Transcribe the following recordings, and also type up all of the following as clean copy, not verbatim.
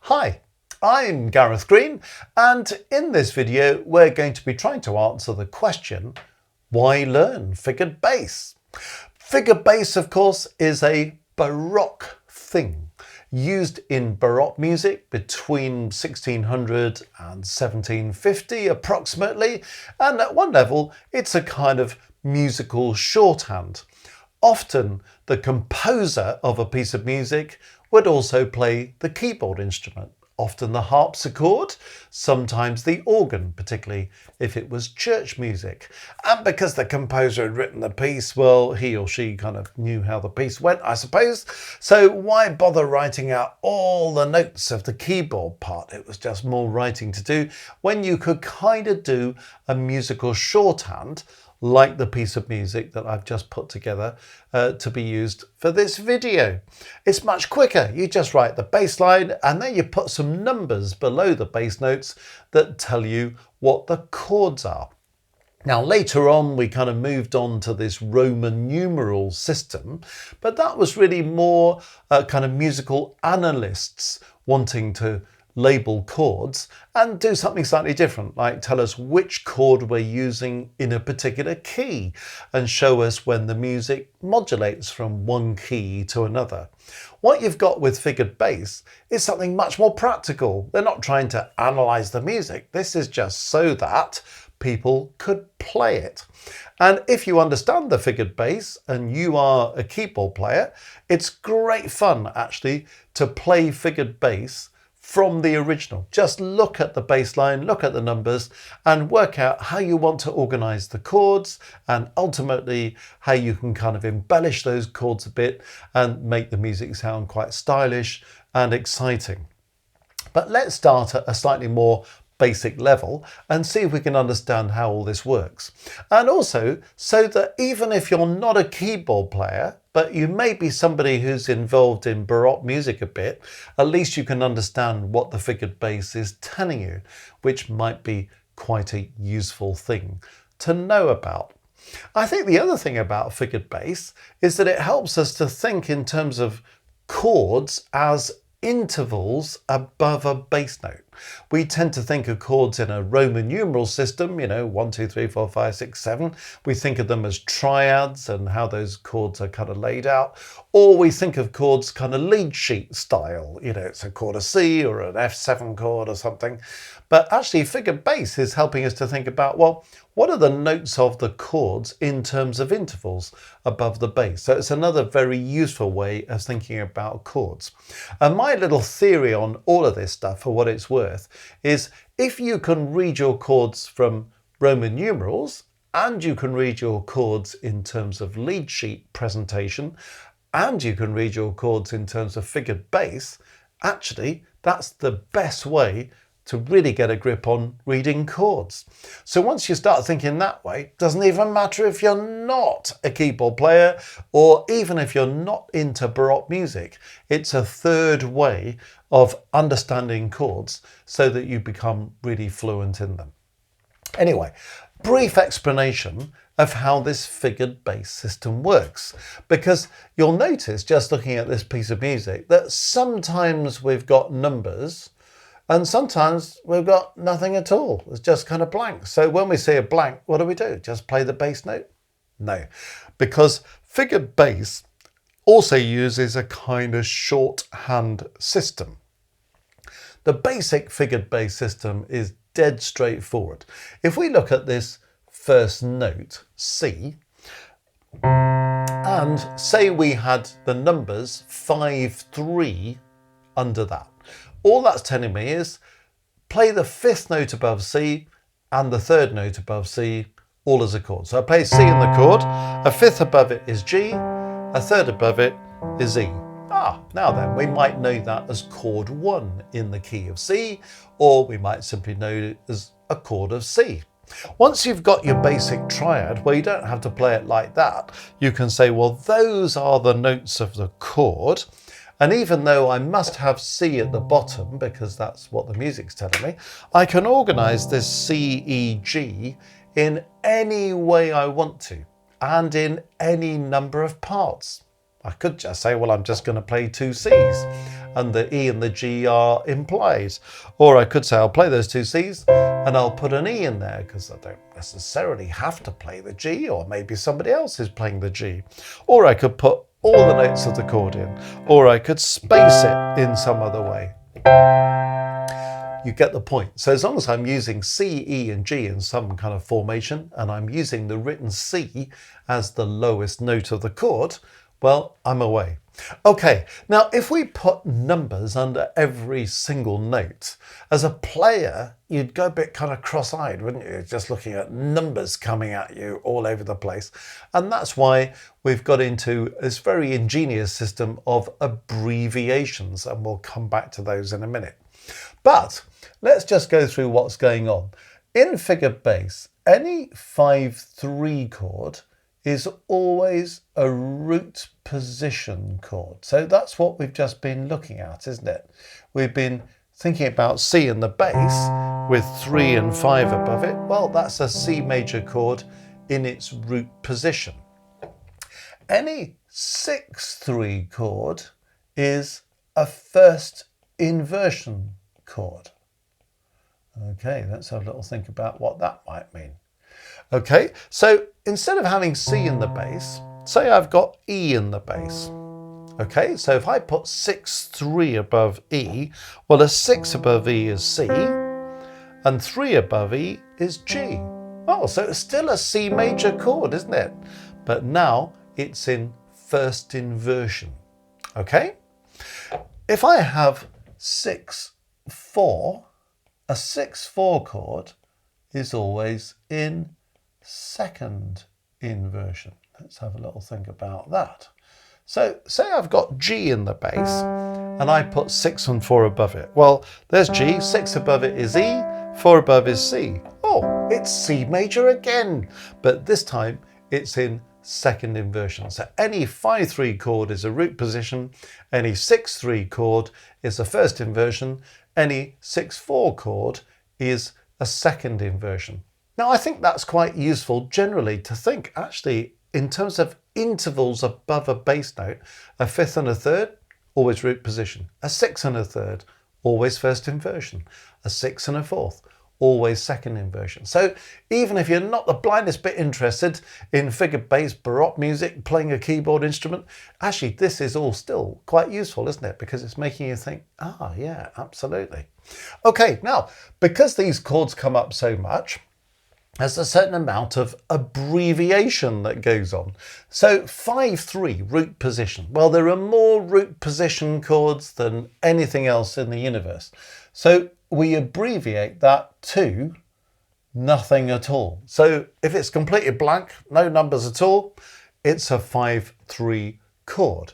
Hi, I'm Gareth Green, and in this video we're going to be trying to answer the question, why learn figured bass? Figured bass, of course, is a Baroque thing used in Baroque music between 1600 and 1750 approximately, and at one level it's a kind of musical shorthand. Often the composer of a piece of music would also play the keyboard instrument, often the harpsichord, sometimes the organ, particularly if it was church music. And because the composer had written the piece, well, he or she kind of knew how the piece went, I suppose. So why bother writing out all the notes of the keyboard part? It was just more writing to do when you could kind of do a musical shorthand like the piece of music that I've just put together to be used for this video. It's much quicker. You just write the bass line and then you put some numbers below the bass notes that tell you what the chords are. Now later on we kind of moved on to this Roman numeral system, but that was really more kind of musical analysts wanting to label chords and do something slightly different, like tell us which chord we're using in a particular key and show us when the music modulates from one key to another. What you've got with figured bass is something much more practical. They're not trying to analyze the music. This is just so that people could play it. And if you understand the figured bass and you are a keyboard player, it's great fun actually to play figured bass from the original. Just look at the bass line, look at the numbers and work out how you want to organize the chords and ultimately how you can kind of embellish those chords a bit and make the music sound quite stylish and exciting. But let's start at a slightly more basic level and see if we can understand how all this works. And also so that even if you're not a keyboard player, but you may be somebody who's involved in Baroque music a bit, at least you can understand what the figured bass is telling you, which might be quite a useful thing to know about. I think the other thing about figured bass is that it helps us to think in terms of chords as intervals above a bass note. We tend to think of chords in a Roman numeral system, 1, 2, 3, 4, 5, 6, 7. We think of them as triads and how those chords are kind of laid out. Or we think of chords kind of lead sheet style, it's a chord of C or an F7 chord or something. But actually figured bass is helping us to think about, well, what are the notes of the chords in terms of intervals above the bass? So it's another very useful way of thinking about chords. And my little theory on all of this stuff, for what it's worth, is if you can read your chords from Roman numerals and you can read your chords in terms of lead sheet presentation and you can read your chords in terms of figured bass, actually that's the best way to really get a grip on reading chords. So once you start thinking that way, it doesn't even matter if you're not a keyboard player or even if you're not into Baroque music, it's a third way of understanding chords so that you become really fluent in them. Anyway, brief explanation of how this figured bass system works, because you'll notice just looking at this piece of music that sometimes we've got numbers and sometimes we've got nothing at all. It's just kind of blank. So when we see a blank, what do? Just play the bass note? No, because figured bass also uses a kind of shorthand system. The basic figured bass system is dead straightforward. If we look at this first note, C, and say we had the numbers 5, 3 under that. All that's telling me is play the fifth note above C and the third note above C all as a chord. So I play C in the chord, a fifth above it is G, a third above it is E. Now then, we might know that as chord 1 in the key of C, or we might simply know it as a chord of C. Once you've got your basic triad, where you don't have to play it like that, you can say, well, those are the notes of the chord. And even though I must have C at the bottom, because that's what the music's telling me, I can organize this C, E, G in any way I want to, and in any number of parts. I could just say, well, I'm just going to play 2 Cs. and the E and the G are implied. Or I could say I'll play those two Cs and I'll put an E in there because I don't necessarily have to play the G, or maybe somebody else is playing the G. Or I could put all the notes of the chord in, or I could space it in some other way. You get the point. So as long as I'm using C, E and G in some kind of formation, and I'm using the written C as the lowest note of the chord, well, I'm away. Okay, now if we put numbers under every single note, as a player, you'd go a bit kind of cross-eyed, wouldn't you? Just looking at numbers coming at you all over the place. And that's why we've got into this very ingenious system of abbreviations, and we'll come back to those in a minute. But let's just go through what's going on. In figured bass, any 5/3 chord is always a root position chord. So that's what we've just been looking at, isn't it? We've been thinking about C in the bass with 3 and 5 above it. Well, that's a C major chord in its root position. Any 6/3 chord is a first inversion chord. Okay, let's have a little think about what that might mean. Okay, so instead of having C in the bass, say I've got E in the bass. Okay, so if I put 6/3 above E, well, a 6 above E is C, and 3 above E is G. Oh, so it's still a C major chord, isn't it? But now it's in first inversion. Okay, if I have 6/4, a 6/4 chord is always in second inversion. Let's have a little think about that. So say I've got G in the bass and I put 6 and 4 above it. Well, there's G, 6 above it is E, 4 above is C. Oh, it's C major again, but this time it's in second inversion. So any 5/3 chord is a root position, any 6/3 chord is a first inversion, any 6/4 chord is a second inversion. Now, I think that's quite useful generally to think, actually, in terms of intervals above a bass note, a 5th and a 3rd, always root position. A 6th and a 3rd, always first inversion. A 6th and a 4th, always second inversion. So even if you're not the blindest bit interested in figured bass, Baroque music, playing a keyboard instrument, actually this is all still quite useful, isn't it? Because it's making you think, ah, yeah, absolutely. Okay, now, because these chords come up so much, there's a certain amount of abbreviation that goes on. So 5/3, root position. Well, there are more root position chords than anything else in the universe. So we abbreviate that to nothing at all. So if it's completely blank, no numbers at all, it's a 5/3 chord.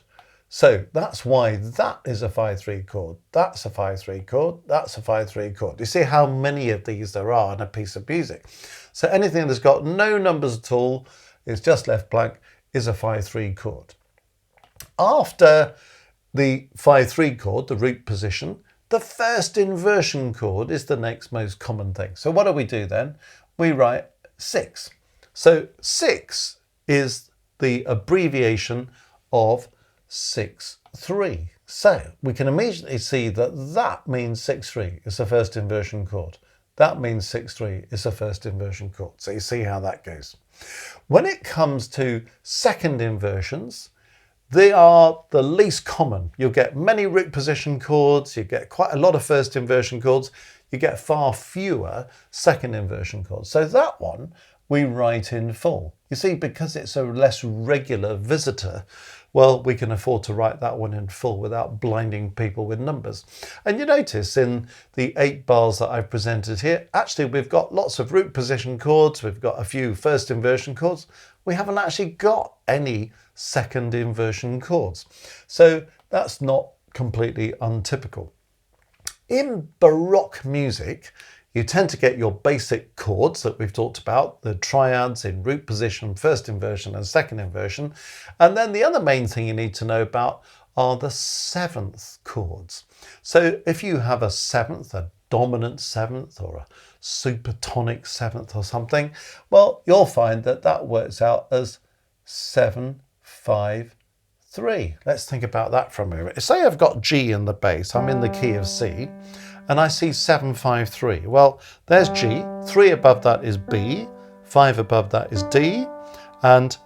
So that's why that is a 5/3 chord. That's a 5/3 chord. That's a 5/3 chord. You see how many of these there are in a piece of music. So anything that's got no numbers at all, it's just left blank, is a 5/3 chord. After the 5/3 chord, the root position, the first inversion chord is the next most common thing. So what do we do then? We write 6. So 6 is the abbreviation of 6/3. So we can immediately see that that means 6/3 is the first inversion chord. That means 6/3 is the first inversion chord. So you see how that goes. When it comes to second inversions, they are the least common. You'll get many root position chords, you get quite a lot of first inversion chords, you get far fewer second inversion chords. So that one we write in full. You see, because it's a less regular visitor, well, we can afford to write that one in full without blinding people with numbers. And you notice in the 8 bars that I've presented here, actually we've got lots of root position chords, we've got a few first inversion chords, we haven't actually got any second inversion chords. So that's not completely untypical. In Baroque music, you tend to get your basic chords that we've talked about, the triads in root position, first inversion and second inversion. And then the other main thing you need to know about are the 7th chords. So if you have a 7th, a dominant 7th or a supertonic 7th or something, well, you'll find that that works out as 7, 5, 3. Let's think about that for a moment. Say I've got G in the bass, I'm in the key of C, and I see 7, 5, 3. Well, there's G, 3 above that is B, 5 above that is D, and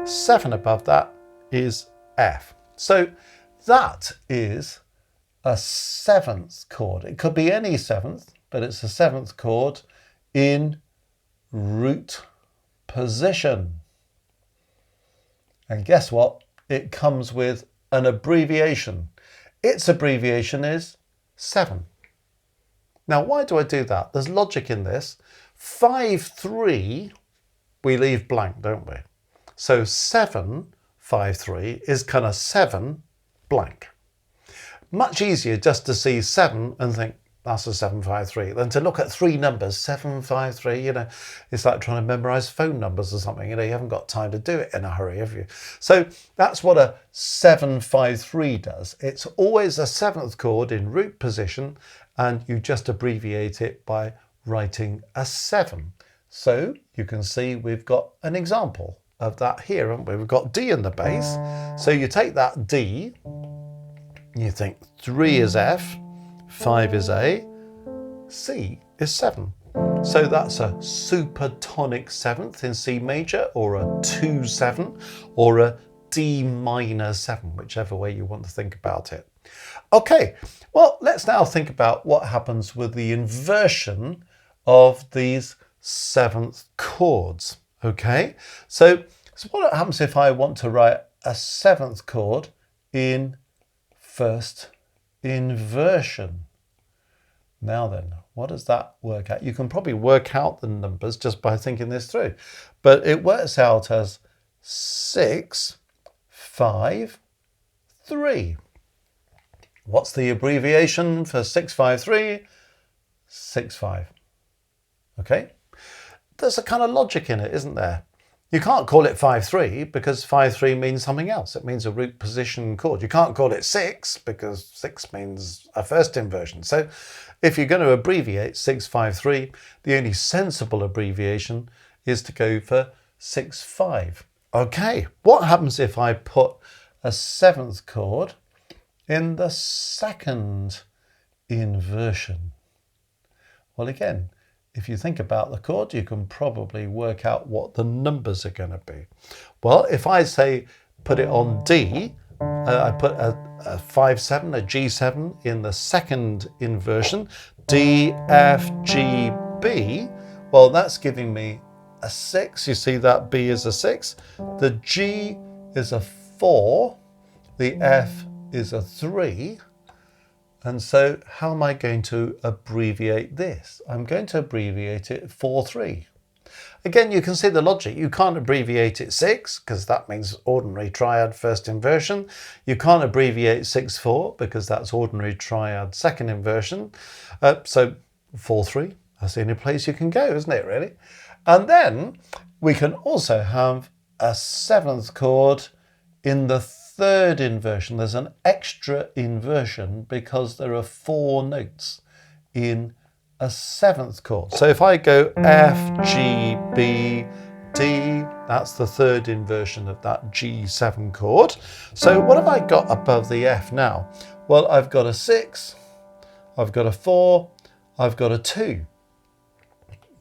7 above that is F. So that is a 7th chord. It could be any 7th, but it's a 7th chord in root position. And guess what? It comes with an abbreviation. Its abbreviation is 7. Now, why do I do that? There's logic in this. 5, 3, we leave blank, don't we? So 7, 5, 3 is kind of 7 blank. Much easier just to see 7 and think, that's a 7, 5, 3, than to look at 3 numbers, 7, 5, 3, you know, it's like trying to memorize phone numbers or something, you know, you haven't got time to do it in a hurry, have you? So that's what a 7, 5, 3 does. It's always a 7th chord in root position, and you just abbreviate it by writing a 7. So you can see we've got an example of that here, haven't we? We've got D in the bass. So you take that D, you think 3 is F, 5 is A, C is 7. So that's a supertonic 7th in C major, or a 2/7, or a D minor 7, whichever way you want to think about it. Okay, well, let's now think about what happens with the inversion of these 7th chords. Okay, so what happens if I want to write a 7th chord in first inversion? Now then, what does that work out? You can probably work out the numbers just by thinking this through, but it works out as 6, 5, 3. What's the abbreviation for 6, 5, 3? 6, 5. Okay, there's a kind of logic in it, isn't there? You can't call it 5, 3 because 5, 3 means something else. It means a root position chord. You can't call it 6 because 6 means a first inversion. So if you're going to abbreviate 6, 5, 3, the only sensible abbreviation is to go for 6, 5. Okay, what happens if I put a 7th chord in the second inversion? Well, again, if you think about the chord, you can probably work out what the numbers are going to be. Well, if I say put it on D, I put a 5/7, a G7 in the second inversion, D, F, G, B. Well, that's giving me a 6. You see that B is a 6. The G is a 4. The F is a 3. And so how am I going to abbreviate this? I'm going to abbreviate it 4/3. Again, you can see the logic. You can't abbreviate it 6 because that means ordinary triad first inversion. You can't abbreviate 6/4 because that's ordinary triad second inversion. So 4/3, that's the only place you can go, isn't it, really? And then we can also have a 7th chord in the third inversion. There's an extra inversion because there are 4 notes in a 7th chord. So if I go F, G, B, D, that's the third inversion of that G7 chord. So what have I got above the F now? Well, I've got a 6, I've got a 4, I've got a 2.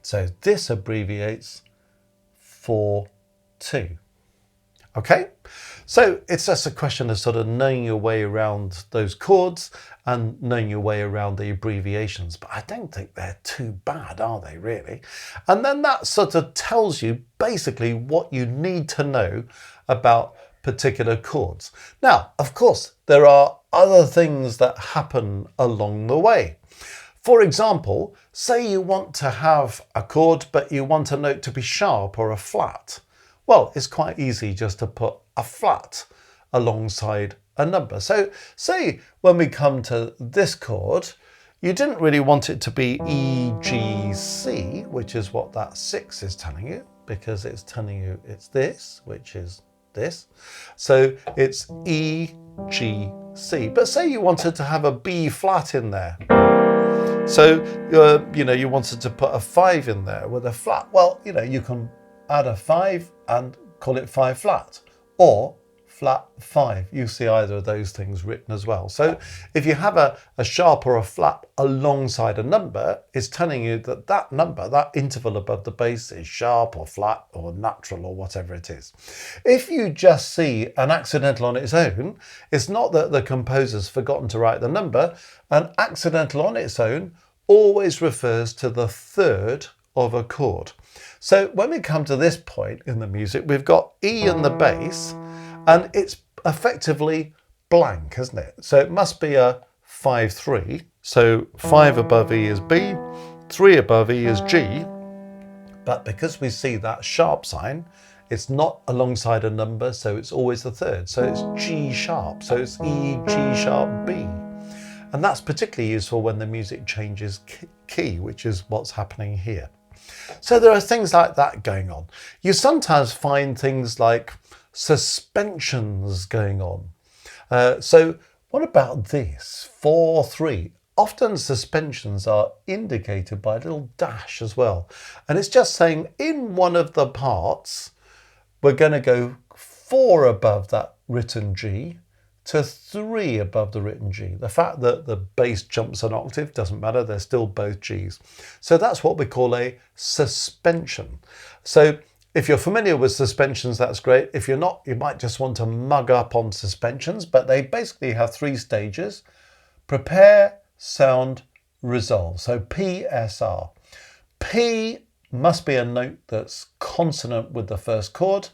So this abbreviates 4/2. Okay, so it's just a question of sort of knowing your way around those chords and knowing your way around the abbreviations. But I don't think they're too bad, are they, really? And then that sort of tells you basically what you need to know about particular chords. Now, of course, there are other things that happen along the way. For example, say you want to have a chord, but you want a note to be sharp or a flat. Well, it's quite easy just to put a flat alongside a number. So say when we come to this chord, you didn't really want it to be E, G, C, which is what that 6 is telling you, because it's telling you it's this, which is this. So it's E, G, C. But say you wanted to have a B flat in there. So, you wanted to put a 5 in there with a flat. Well, you can add a 5 and call it 5 flat, or flat 5. You see either of those things written as well. So if you have a sharp or a flat alongside a number, it's telling you that that number, that interval above the bass, is sharp or flat or natural or whatever it is. If you just see an accidental on its own, it's not that the composer's forgotten to write the number. An accidental on its own always refers to the third of a chord. So when we come to this point in the music, we've got E in the bass, and it's effectively blank, isn't it? So it must be a 5-3. So 5 above E is B, 3 above E is G. But because we see that sharp sign, it's not alongside a number, so it's always the third. So it's G sharp. So it's E, G sharp, B. And that's particularly useful when the music changes key, which is what's happening here. So there are things like that going on. You sometimes find things like suspensions going on. So what about this? 4-3. Often suspensions are indicated by a little dash as well. And it's just saying in one of the parts, we're going to go 4 above that written G to 3 above the written G. The fact that the bass jumps an octave doesn't matter, they're still both Gs. So that's what we call a suspension. So if you're familiar with suspensions, that's great. If you're not, you might just want to mug up on suspensions, but they basically have 3 stages: prepare, sound, resolve. So PSR. P must be a note that's consonant with the first chord.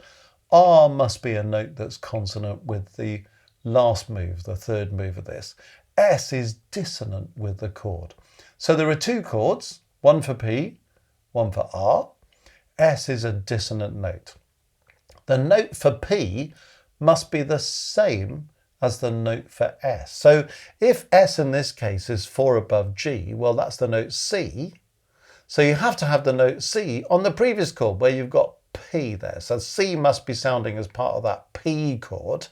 R must be a note that's consonant with the last move, the third move of this. S is dissonant with the chord. So there are 2 chords, one for P, one for R. S is a dissonant note. The note for P must be the same as the note for S. So if S in this case is 4 above G, well, that's the note C. So you have to have the note C on the previous chord where you've got P there. So C must be sounding as part of that P chord.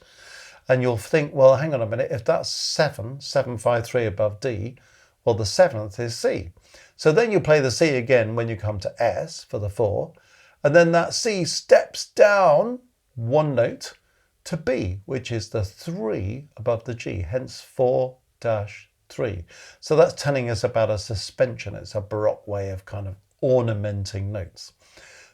And you'll think, well, hang on a minute, if that's 7, 7, 5, 3 above D, well, the 7th is C. So then you play the C again when you come to S for the 4, and then that C steps down 1 note to B, which is the 3 above the G, hence 4-3. So that's telling us about a suspension. It's a Baroque way of kind of ornamenting notes.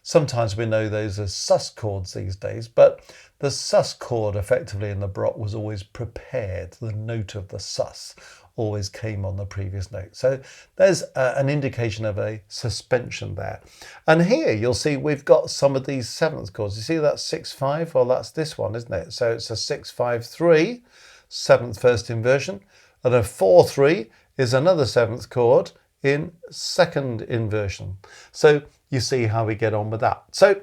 Sometimes we know those as sus chords these days, but the sus chord effectively in the Baroque was always prepared. The note of the sus always came on the previous note. So there's an indication of a suspension there. And here you'll see we've got some of these 7th chords. You see that 6-5? Well, that's this one, isn't it? So it's a 6-5-3, 7th first inversion, and a 4-3 is another 7th chord in 2nd inversion. So you see how we get on with that. So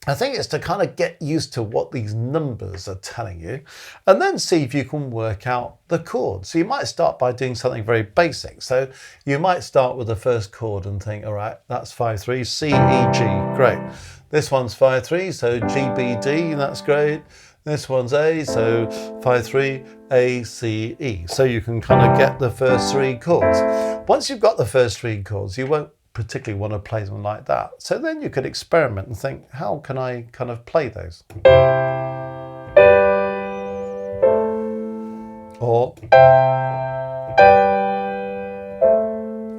I think it's to kind of get used to what these numbers are telling you and then see if you can work out the chords. So you might start by doing something very basic. So you might start with the first chord and think, all right, that's 5-3, C, E, G, great. This one's 5-3, so G, B, D, that's great. This one's A, so 5-3, A, C, E. So you can kind of get the first 3 chords. Once you've got the first 3 chords, you won't particularly want to play them like that. So then you could experiment and think, how can I kind of play those? Or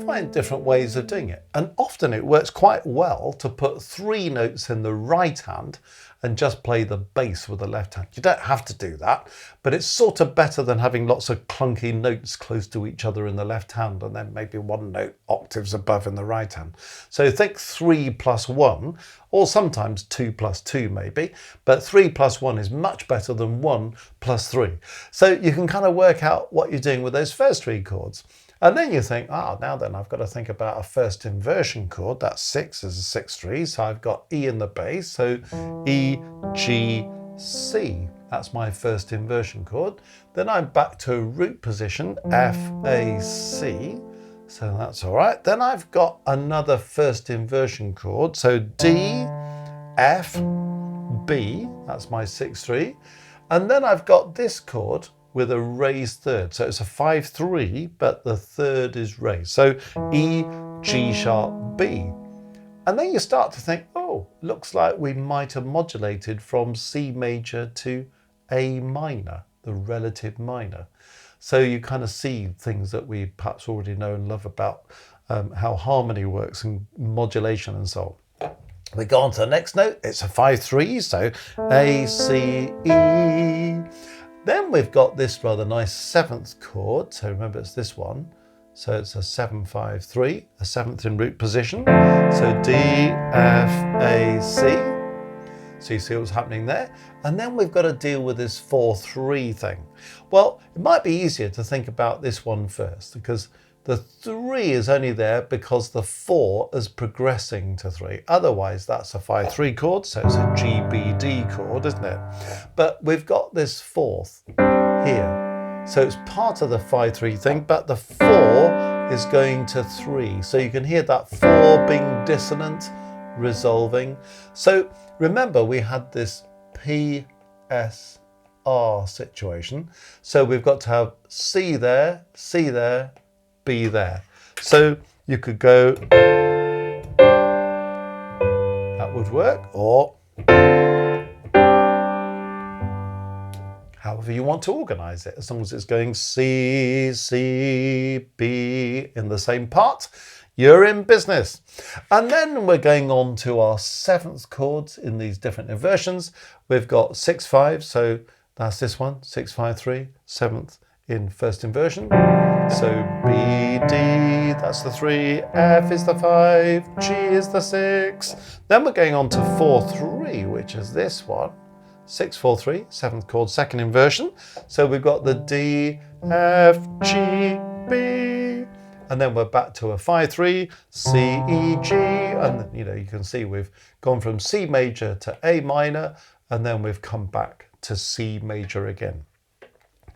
find different ways of doing it. And often it works quite well to put 3 notes in the right hand and just play the bass with the left hand. You don't have to do that, but it's sort of better than having lots of clunky notes close to each other in the left hand and then maybe 1 note octaves above in the right hand. So think 3 plus 1, or sometimes 2 plus 2 maybe, but 3 plus 1 is much better than 1 plus 3. So you can kind of work out what you're doing with those first 3 chords. And then you think, now then I've got to think about a first inversion chord. That's 6 is a 6-3. So I've got E in the bass. So E, G, C. That's my first inversion chord. Then I'm back to root position, F, A, C. So that's all right. Then I've got another first inversion chord. So D, F, B. That's my 6-3. And then I've got this chord with a raised third. So it's a 5-3, but the third is raised. So E, G sharp, B. And then you start to think, oh, looks like we might have modulated from C major to A minor, the relative minor. So you kind of see things that we perhaps already know and love about how harmony works and modulation and so on. We go on to the next note. It's a 5/3, so A, C, E. Then we've got this rather nice seventh chord. So remember, it's this one. So it's a 7/5/3, a seventh in root position. So D, F, A, C. So you see what's happening there. And then we've got to deal with this 4/3 thing. Well, it might be easier to think about this one first, because the 3 is only there because the 4 is progressing to 3. Otherwise, that's a 5/3 chord, so it's a G, B, D chord, isn't it? But we've got this fourth here. So it's part of the 5/3 thing, but the 4 is going to 3. So you can hear that 4 being dissonant, resolving. So remember, we had this P, S, R situation. So we've got to have C there, B there. So you could go, that would work, or however you want to organize it, as long as it's going C, C, B in the same part, you're in business. And then we're going on to our seventh chords in these different inversions. We've got 6/5, so that's this one, 6/5/3, seventh in first inversion. So B, D, that's the 3, F is the 5, G is the 6. Then we're going on to 4/3, which is this one, 6/4/3, seventh chord, second inversion. So we've got the D, F, G, B, and then we're back to a 5/3, C, E, G, and you can see we've gone from C major to A minor, and then we've come back to C major again.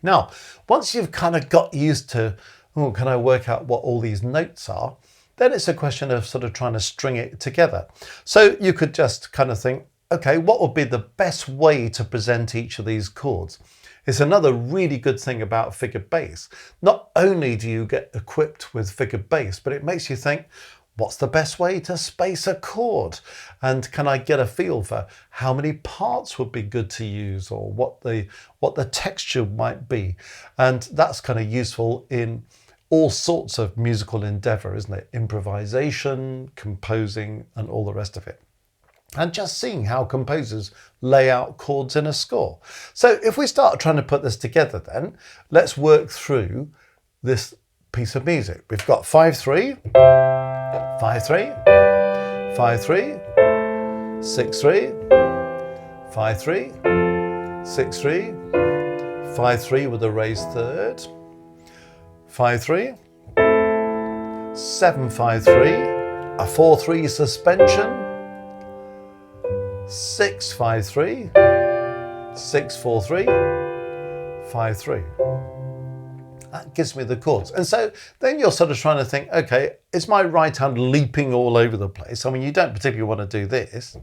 Now, once you've kind of got used to, oh, can I work out what all these notes are? Then it's a question of sort of trying to string it together. So you could just kind of think, okay, what would be the best way to present each of these chords? It's another really good thing about figured bass. Not only do you get equipped with figured bass, but it makes you think, what's the best way to space a chord? And can I get a feel for how many parts would be good to use, or what the texture might be? And that's kind of useful in all sorts of musical endeavor, isn't it? Improvisation, composing, and all the rest of it. And just seeing how composers lay out chords in a score. So if we start trying to put this together, then let's work through this piece of music. We've got 5/3, 5/3, 5/3, 6/3, 5/3, 6/3, 5/3 with a raised third, 5/3, 7/5/3, a 4/3 suspension, 6/5/3, 6/4/3, 5/3. That gives me the chords. And so then you're sort of trying to think, okay, is my right hand leaping all over the place? I mean, you don't particularly want to do this.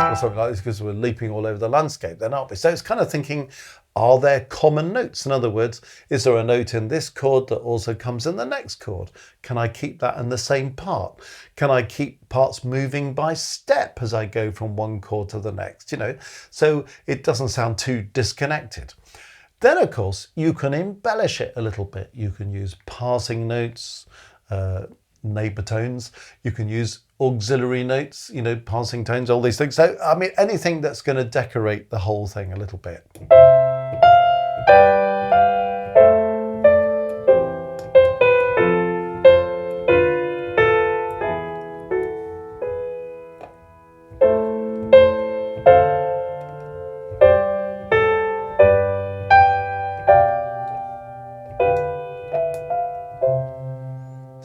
Or something like this, because we're leaping all over the landscape then, aren't we? So it's kind of thinking, are there common notes? In other words, is there a note in this chord that also comes in the next chord? Can I keep that in the same part? Can I keep parts moving by step as I go from one chord to the next? So it doesn't sound too disconnected. Then, of course, you can embellish it a little bit. You can use passing notes, neighbor tones. You can use auxiliary notes, passing tones, all these things. So, I mean, anything that's going to decorate the whole thing a little bit.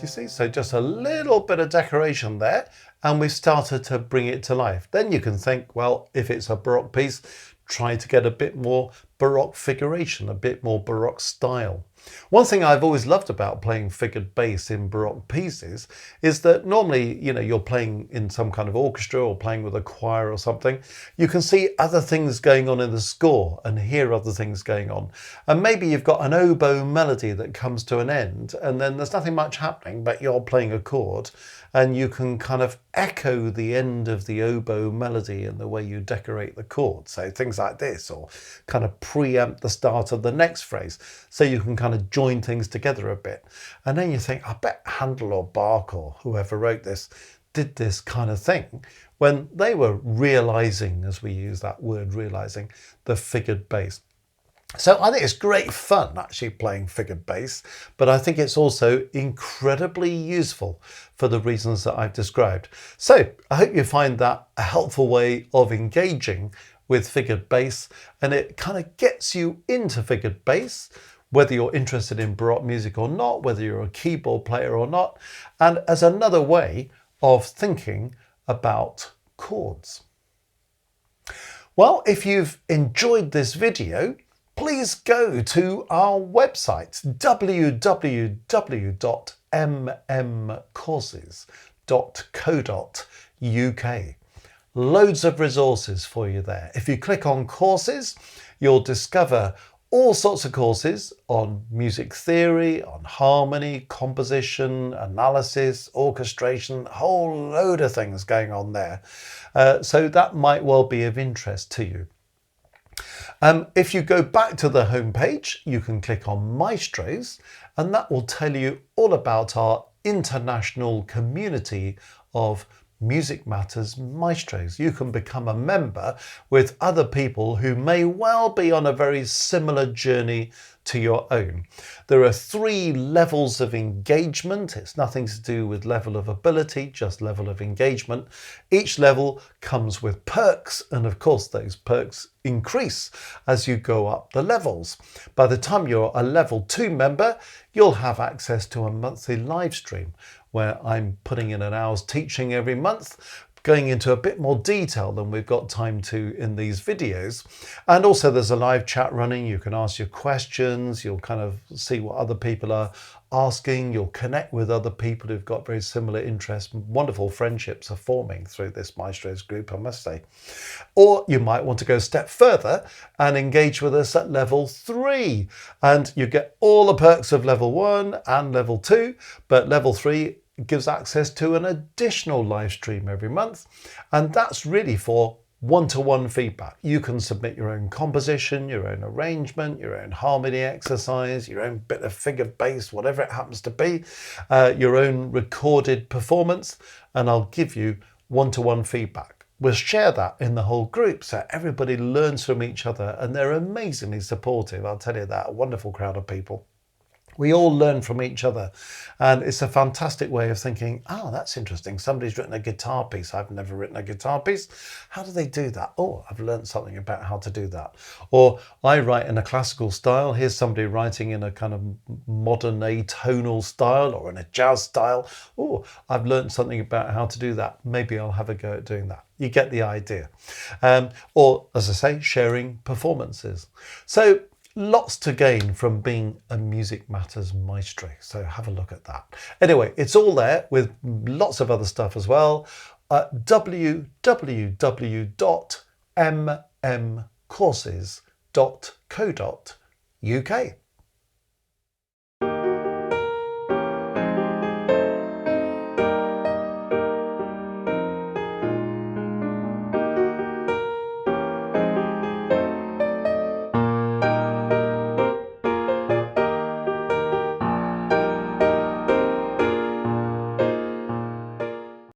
You see, so just a little bit of decoration there, and we've started to bring it to life. Then you can think, well, if it's a Baroque piece, try to get a bit more Baroque figuration, a bit more Baroque style. One thing I've always loved about playing figured bass in Baroque pieces is that normally, you're playing in some kind of orchestra or playing with a choir or something. You can see other things going on in the score and hear other things going on. And maybe you've got an oboe melody that comes to an end and then there's nothing much happening, but you're playing a chord and you can kind of echo the end of the oboe melody in the way you decorate the chord. So things like this, or kind of preempt the start of the next phrase. So you can kind of join things together a bit. And then you think, I bet Handel or Bach or whoever wrote this did this kind of thing when they were realizing, as we use that word, realizing, the figured bass. So I think it's great fun actually playing figured bass, but I think it's also incredibly useful for the reasons that I've described. So I hope you find that a helpful way of engaging with figured bass, and it kind of gets you into figured bass, whether you're interested in Baroque music or not, whether you're a keyboard player or not, and as another way of thinking about chords. Well, if you've enjoyed this video, please go to our website, www.mmcourses.co.uk. Loads of resources for you there. If you click on courses, you'll discover all sorts of courses on music theory, on harmony, composition, analysis, orchestration, a whole load of things going on there. So that might well be of interest to you. If you go back to the homepage, you can click on Maestros, and that will tell you all about our international community of Music Matters Maestros. You can become a member with other people who may well be on a very similar journey to your own. There are 3 levels of engagement. It's nothing to do with level of ability, just level of engagement. Each level comes with perks, and of course those perks increase as you go up the levels. By the time you're a level 2 member, you'll have access to a monthly live stream where I'm putting in an hour's teaching every month, going into a bit more detail than we've got time to in these videos. And also there's a live chat running. You can ask your questions. You'll kind of see what other people are asking. You'll connect with other people who've got very similar interests. Wonderful friendships are forming through this Maestros group, I must say. Or you might want to go a step further and engage with us at level 3. And you get all the perks of level 1 and level 2, but level 3 gives access to an additional live stream every month, and that's really for one-to-one feedback. You can submit your own composition, your own arrangement, your own harmony exercise, your own bit of figured bass, whatever it happens to be, your own recorded performance, and I'll give you one-to-one feedback. We'll share that in the whole group so everybody learns from each other, and they're amazingly supportive. I'll tell you that, a wonderful crowd of people. We all learn from each other, and it's a fantastic way of thinking, oh, that's interesting. Somebody's written a guitar piece. I've never written a guitar piece. How do they do that? Oh, I've learned something about how to do that. Or I write in a classical style. Here's somebody writing in a kind of modern atonal style or in a jazz style. Oh, I've learned something about how to do that. Maybe I'll have a go at doing that. You get the idea. Or, as I say, sharing performances. So, lots to gain from being a Music Matters Maestro, so have a look at that. Anyway, it's all there with lots of other stuff as well at www.mmcourses.co.uk.